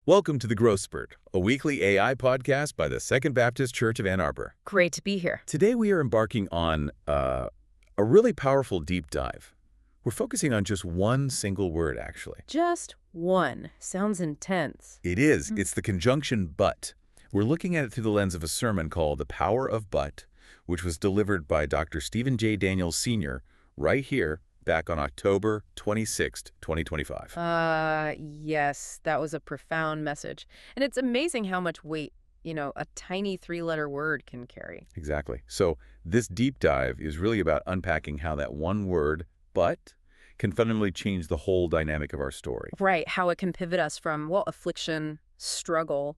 Welcome to The Growth Spurt, a weekly AI podcast by the Second Baptist Church of Ann Arbor. Great to be here. Today we are embarking on a really powerful deep dive. We're focusing on just one single word, actually. Just one. Sounds intense. It is. It's the conjunction but. We're looking at it through the lens of a sermon called The Power of But, which was delivered by Dr. Stephen J. Daniels Sr. right here back on October 26th, 2025. Yes, that was a profound message. And it's amazing how much weight, a tiny three-letter word can carry. Exactly. So this deep dive is really about unpacking how that one word, but, can fundamentally change the whole dynamic of our story. Right, how it can pivot us from, affliction, struggle,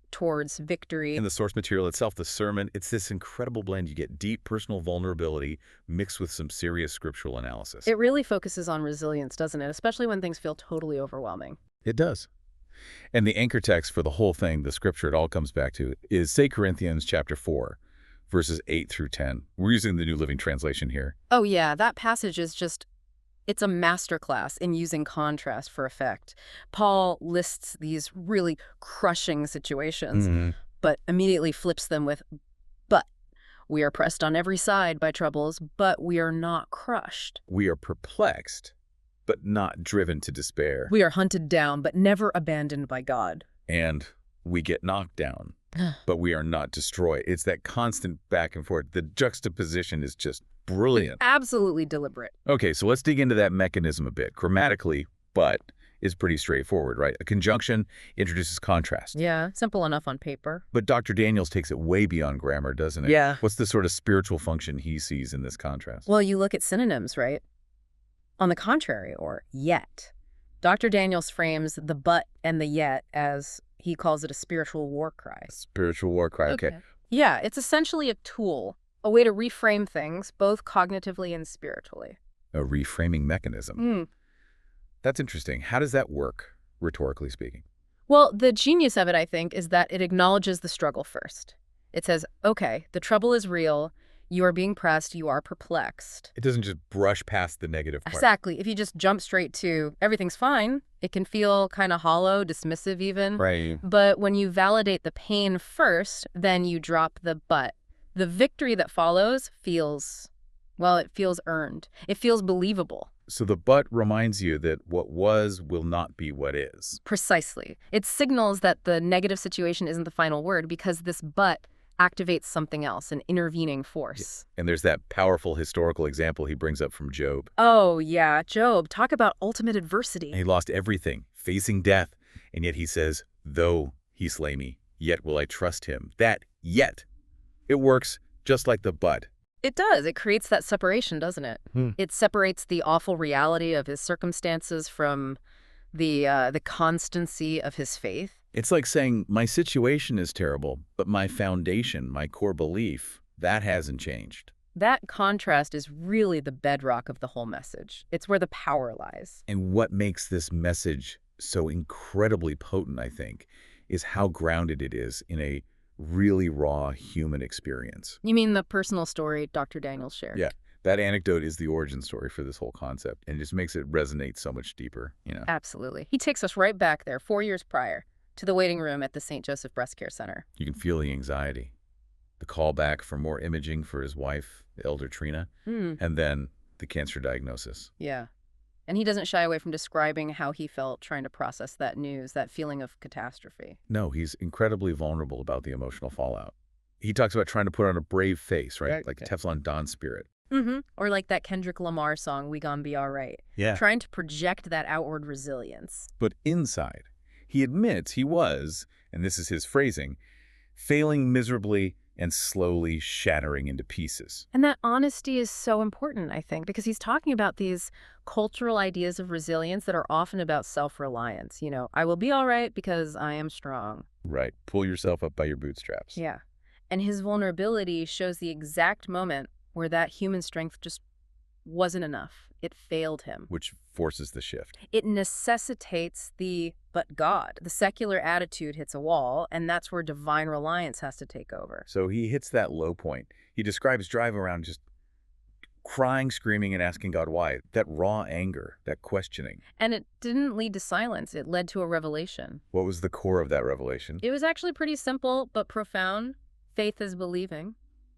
towards victory. In the source material itself, the sermon, it's this incredible blend. You get deep personal vulnerability mixed with some serious scriptural analysis. It really focuses on resilience, doesn't it? Especially when things feel totally overwhelming. It does. And the anchor text for the whole thing, the scripture it all comes back to, is 2 Corinthians chapter 4, verses 8 through 10. We're using the New Living Translation here. Oh yeah, that passage is just... It's a masterclass in using contrast for effect. Paul lists these really crushing situations, but immediately flips them with, but we are pressed on every side by troubles, but we are not crushed. We are perplexed, but not driven to despair. We are hunted down, but never abandoned by God. And we get knocked down, but we are not destroyed. It's that constant back and forth. The juxtaposition is just brilliant. Absolutely deliberate. Okay, so let's dig into that mechanism a bit. Grammatically, but is pretty straightforward, right? A conjunction introduces contrast. Yeah, simple enough on paper. But Dr. Daniels takes it way beyond grammar, doesn't it? Yeah. What's the sort of spiritual function he sees in this contrast? Well, you look at synonyms, right? On the contrary, or yet. Dr. Daniels frames the but and the yet as, he calls it, a spiritual war cry. Spiritual war cry, okay. Yeah, it's essentially a tool, a way to reframe things, both cognitively and spiritually. A reframing mechanism. That's interesting. How does that work, rhetorically speaking? Well, the genius of it, I think, is that it acknowledges the struggle first. It says, okay, the trouble is real, you are being pressed, you are perplexed. It doesn't just brush past the negative part. Exactly. If you just jump straight to everything's fine, it can feel kind of hollow, dismissive even. Right. But when you validate the pain first, then you drop the but. The victory that follows feels, it feels earned. It feels believable. So the but reminds you that what was will not be what is. Precisely. It signals that the negative situation isn't the final word because this but activates something else, an intervening force. And there's that powerful historical example he brings up from Job. Oh, yeah, Job. Talk about ultimate adversity. And he lost everything, facing death. And yet he says, though he slay me, yet will I trust him. That yet. It works just like the but. It does. It creates that separation, doesn't it? It separates the awful reality of his circumstances from the constancy of his faith. It's like saying, my situation is terrible, but my foundation, my core belief, that hasn't changed. That contrast is really the bedrock of the whole message. It's where the power lies. And what makes this message so incredibly potent, I think, is how grounded it is in a really raw human experience. You mean the personal story Dr. Daniels shared? Yeah. That anecdote is the origin story for this whole concept and just makes it resonate so much deeper, Absolutely. He takes us right back there 4 years prior to the waiting room at the St. Joseph Breast Care Center. You can feel the anxiety, the call back for more imaging for his wife, Elder Trina, and then the cancer diagnosis. Yeah. And he doesn't shy away from describing how he felt trying to process that news, that feeling of catastrophe. No, he's incredibly vulnerable about the emotional fallout. He talks about trying to put on a brave face, right? Like a Teflon Don spirit. Or like that Kendrick Lamar song, We Gon' Be All Right. Yeah. Trying to project that outward resilience. But inside, he admits he was, and this is his phrasing, failing miserably and slowly shattering into pieces. And that honesty is so important, I think, because he's talking about these cultural ideas of resilience that are often about self-reliance. I will be all right because I am strong. Right. Pull yourself up by your bootstraps. Yeah. And his vulnerability shows the exact moment where that human strength just wasn't enough. It failed him. Which forces the shift. It necessitates the but God. The secular attitude hits a wall, and that's where divine reliance has to take over. So he hits that low point. He describes driving around just crying, screaming, and asking God why. That raw anger, that questioning. And it didn't lead to silence. It led to a revelation. What was the core of that revelation? It was actually pretty simple but profound. Faith is believing,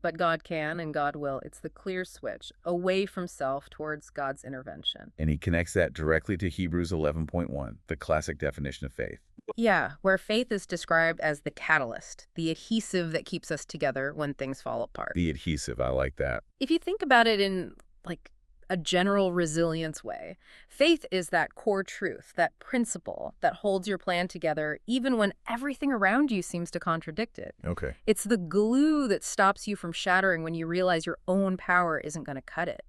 but God can and God will. It's the clear switch away from self towards God's intervention. And he connects that directly to Hebrews 11.1, the classic definition of faith. Yeah, where faith is described as the catalyst, the adhesive that keeps us together when things fall apart. The adhesive, I like that. If you think about it in like a general resilience way, faith is that core truth, that principle that holds your plan together even when everything around you seems to contradict it. Okay. It's the glue that stops you from shattering when you realize your own power isn't going to cut it.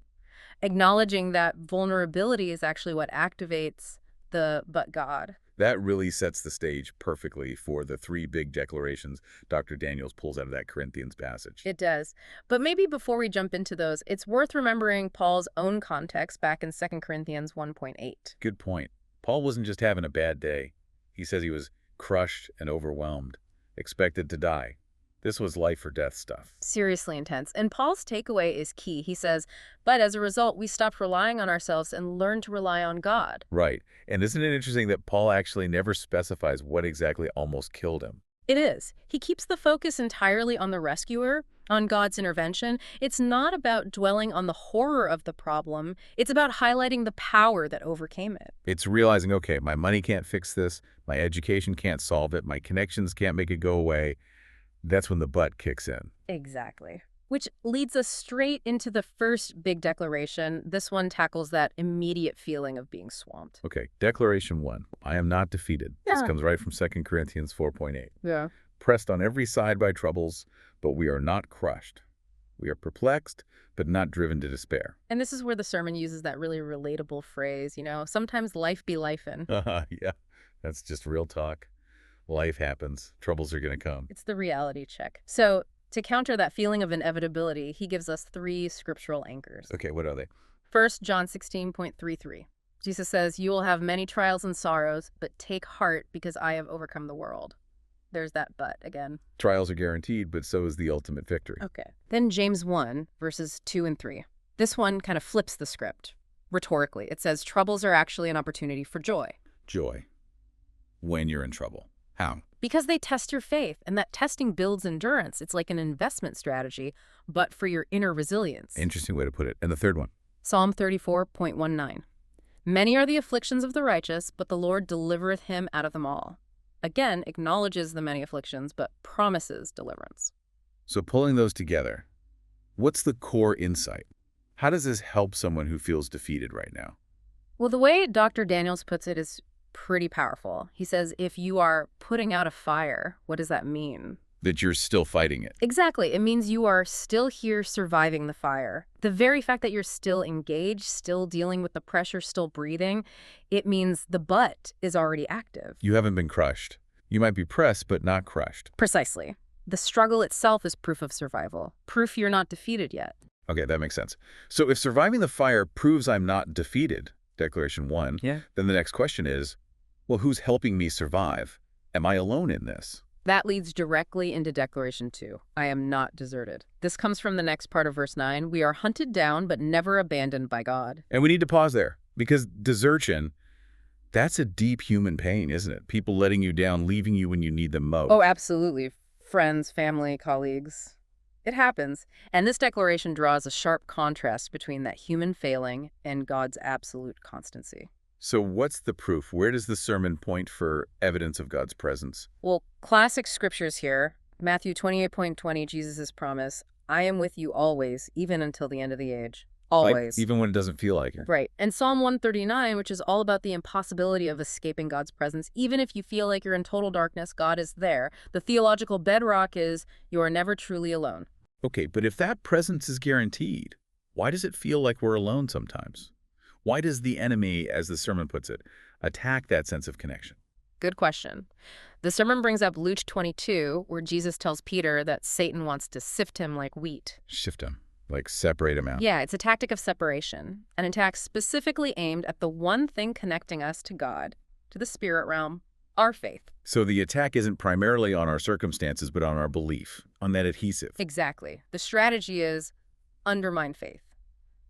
Acknowledging that vulnerability is actually what activates the but God. That really sets the stage perfectly for the three big declarations Dr. Daniels pulls out of that Corinthians passage. It does. But maybe before we jump into those, it's worth remembering Paul's own context back in 2 Corinthians 1.8. Good point. Paul wasn't just having a bad day. He says he was crushed and overwhelmed, expected to die. This was life or death stuff. Seriously intense. And Paul's takeaway is key. He says, but as a result, we stopped relying on ourselves and learned to rely on God. Right. And isn't it interesting that Paul actually never specifies what exactly almost killed him? It is. He keeps the focus entirely on the rescuer, on God's intervention. It's not about dwelling on the horror of the problem. It's about highlighting the power that overcame it. It's realizing, okay, my money can't fix this, my education can't solve it, my connections can't make it go away. That's when the but kicks in. Exactly. Which leads us straight into the first big declaration. This one tackles that immediate feeling of being swamped. Okay, Declaration 1. I am not defeated. This comes right from 2 Corinthians 4.8. Yeah. Pressed on every side by troubles, but we are not crushed. We are perplexed, but not driven to despair. And this is where the sermon uses that really relatable phrase, sometimes life be lifin'. Yeah, that's just real talk. Life happens. Troubles are going to come. It's the reality check. So to counter that feeling of inevitability, he gives us three scriptural anchors. Okay, what are they? First, John 16.33. Jesus says, you will have many trials and sorrows, but take heart because I have overcome the world. There's that but again. Trials are guaranteed, but so is the ultimate victory. Okay. Then James 1, verses 2 and 3. This one kind of flips the script. Rhetorically, it says troubles are actually an opportunity for joy. Joy. When you're in trouble. How? Because they test your faith, and that testing builds endurance. It's like an investment strategy, but for your inner resilience. Interesting way to put it. And the third one? Psalm 34.19. Many are the afflictions of the righteous, but the Lord delivereth him out of them all. Again, acknowledges the many afflictions, but promises deliverance. So pulling those together, what's the core insight? How does this help someone who feels defeated right now? Well, the way Dr. Daniels puts it is pretty powerful. He says, if you are putting out a fire, what does that mean? That you're still fighting it. Exactly. It means you are still here surviving the fire. The very fact that you're still engaged, still dealing with the pressure, still breathing, it means the but is already active. You haven't been crushed. You might be pressed, but not crushed. Precisely. The struggle itself is proof of survival, proof you're not defeated yet. Okay, that makes sense. So if surviving the fire proves I'm not defeated, Declaration 1, then the next question is, well, who's helping me survive? Am I alone in this? That leads directly into Declaration 2. I am not deserted. This comes from the next part of verse 9. We are hunted down, but never abandoned by God. And we need to pause there, because desertion, that's a deep human pain, isn't it? People letting you down, leaving you when you need them most. Oh, absolutely. Friends, family, colleagues. It happens. And this declaration draws a sharp contrast between that human failing and God's absolute constancy. So what's the proof? Where does the sermon point for evidence of God's presence? Well, classic scriptures here. Matthew 28.20, Jesus' promise, I am with you always, even until the end of the age. Always. Like, even when it doesn't feel like it. Right. And Psalm 139, which is all about the impossibility of escaping God's presence. Even if you feel like you're in total darkness, God is there. The theological bedrock is you are never truly alone. Okay, but if that presence is guaranteed, why does it feel like we're alone sometimes? Why does the enemy, as the sermon puts it, attack that sense of connection? Good question. The sermon brings up Luke 22, where Jesus tells Peter that Satan wants to sift him like wheat. Shift him, like separate him out. Yeah, it's a tactic of separation, an attack specifically aimed at the one thing connecting us to God, to the spirit realm, our faith. So the attack isn't primarily on our circumstances, but on our belief, on that adhesive. Exactly. The strategy is undermine faith.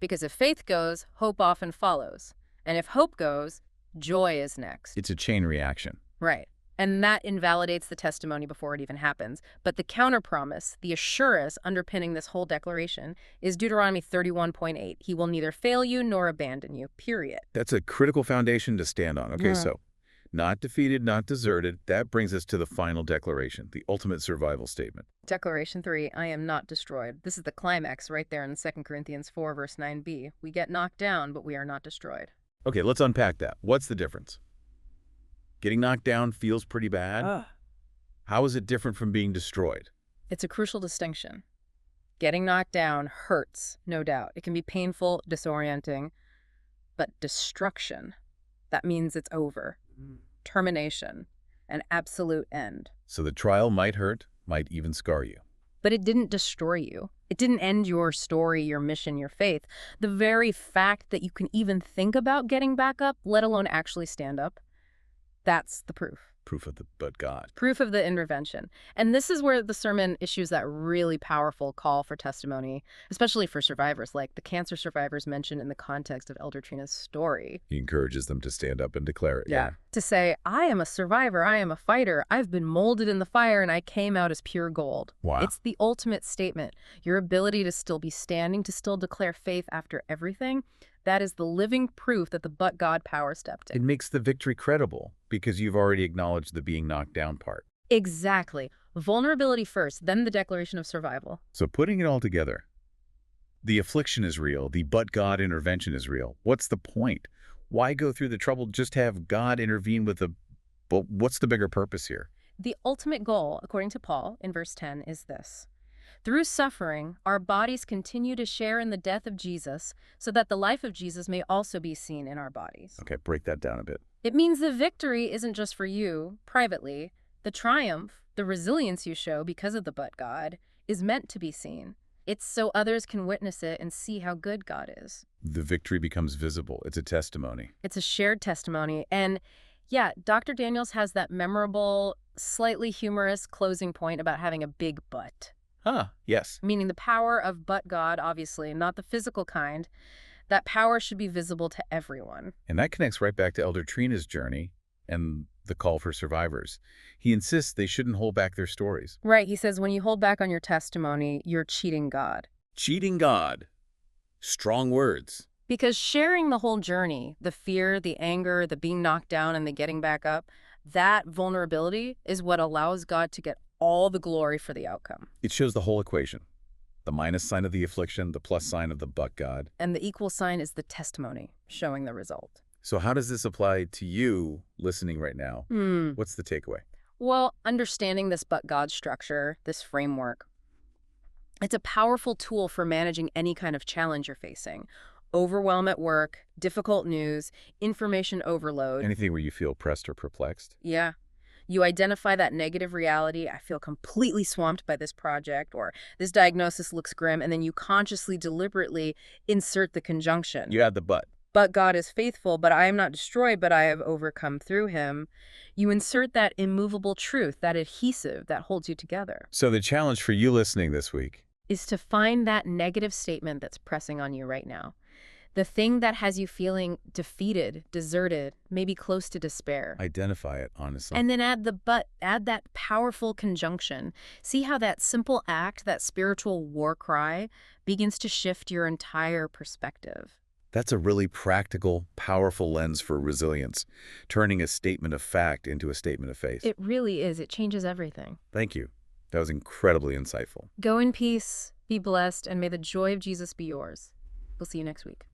Because if faith goes, hope often follows. And if hope goes, joy is next. It's a chain reaction. Right. And that invalidates the testimony before it even happens. But the counterpromise, the assurance underpinning this whole declaration, is Deuteronomy 31:8. He will neither fail you nor abandon you, period. That's a critical foundation to stand on. Okay, so not defeated, not deserted. That brings us to the final declaration, the ultimate survival statement. Declaration 3, I am not destroyed. This is the climax right there in 2 Corinthians 4, verse 9b. We get knocked down, but we are not destroyed. Okay, let's unpack that. What's the difference? Getting knocked down feels pretty bad. How is it different from being destroyed? It's a crucial distinction. Getting knocked down hurts, no doubt. It can be painful, disorienting. But destruction, that means it's over. Termination, an absolute end. So the trial might hurt, might even scar you. But it didn't destroy you. It didn't end your story, your mission, your faith. The very fact that you can even think about getting back up, let alone actually stand up, that's the proof. Proof of the but God. Proof of the intervention. And this is where the sermon issues that really powerful call for testimony, especially for survivors, like the cancer survivors mentioned in the context of Elder Trina's story. He encourages them to stand up and declare it. Yeah. To say, I am a survivor, I am a fighter, I've been molded in the fire and I came out as pure gold. Wow. It's the ultimate statement. Your ability to still be standing, to still declare faith after everything, that is the living proof that the but God power stepped in. It makes the victory credible because you've already acknowledged the being knocked down part. Exactly. Vulnerability first, then the declaration of survival. So putting it all together, the affliction is real, the but God intervention is real. What's the point? Why go through the trouble? Just have God intervene with the... But what's the bigger purpose here? The ultimate goal, according to Paul in verse 10, is this. Through suffering, our bodies continue to share in the death of Jesus so that the life of Jesus may also be seen in our bodies. Okay, break that down a bit. It means the victory isn't just for you, privately. The triumph, the resilience you show because of the but God, is meant to be seen. It's so others can witness it and see how good God is. The victory becomes visible. It's a testimony. It's a shared testimony. And yeah, Dr. Daniels has that memorable, slightly humorous closing point about having a big but. Yes. Meaning the power of but God, obviously, not the physical kind. That power should be visible to everyone. And that connects right back to Elder Trina's journey and the call for survivors. He insists they shouldn't hold back their stories. Right. He says when you hold back on your testimony, you're cheating God. Cheating God. Strong words. Because sharing the whole journey, the fear, the anger, the being knocked down and the getting back up, that vulnerability is what allows God to get all the glory for the outcome. It shows the whole equation. The minus sign of the affliction, the plus sign of the but God. And the equal sign is the testimony, showing the result. So how does this apply to you listening right now? What's the takeaway? Well, understanding this but God structure, this framework, it's a powerful tool for managing any kind of challenge you're facing. Overwhelm at work, difficult news, information overload. Anything where you feel pressed or perplexed? Yeah. You identify that negative reality, I feel completely swamped by this project, or this diagnosis looks grim, and then you consciously, deliberately insert the conjunction. You add the but. But God is faithful, but I am not destroyed, but I have overcome through him. You insert that immovable truth, that adhesive that holds you together. So the challenge for you listening this week is to find that negative statement that's pressing on you right now. The thing that has you feeling defeated, deserted, maybe close to despair. Identify it, honestly. And then add the but, add that powerful conjunction. See how that simple act, that spiritual war cry, begins to shift your entire perspective. That's a really practical, powerful lens for resilience, turning a statement of fact into a statement of faith. It really is. It changes everything. Thank you. That was incredibly insightful. Go in peace, be blessed, and may the joy of Jesus be yours. We'll see you next week.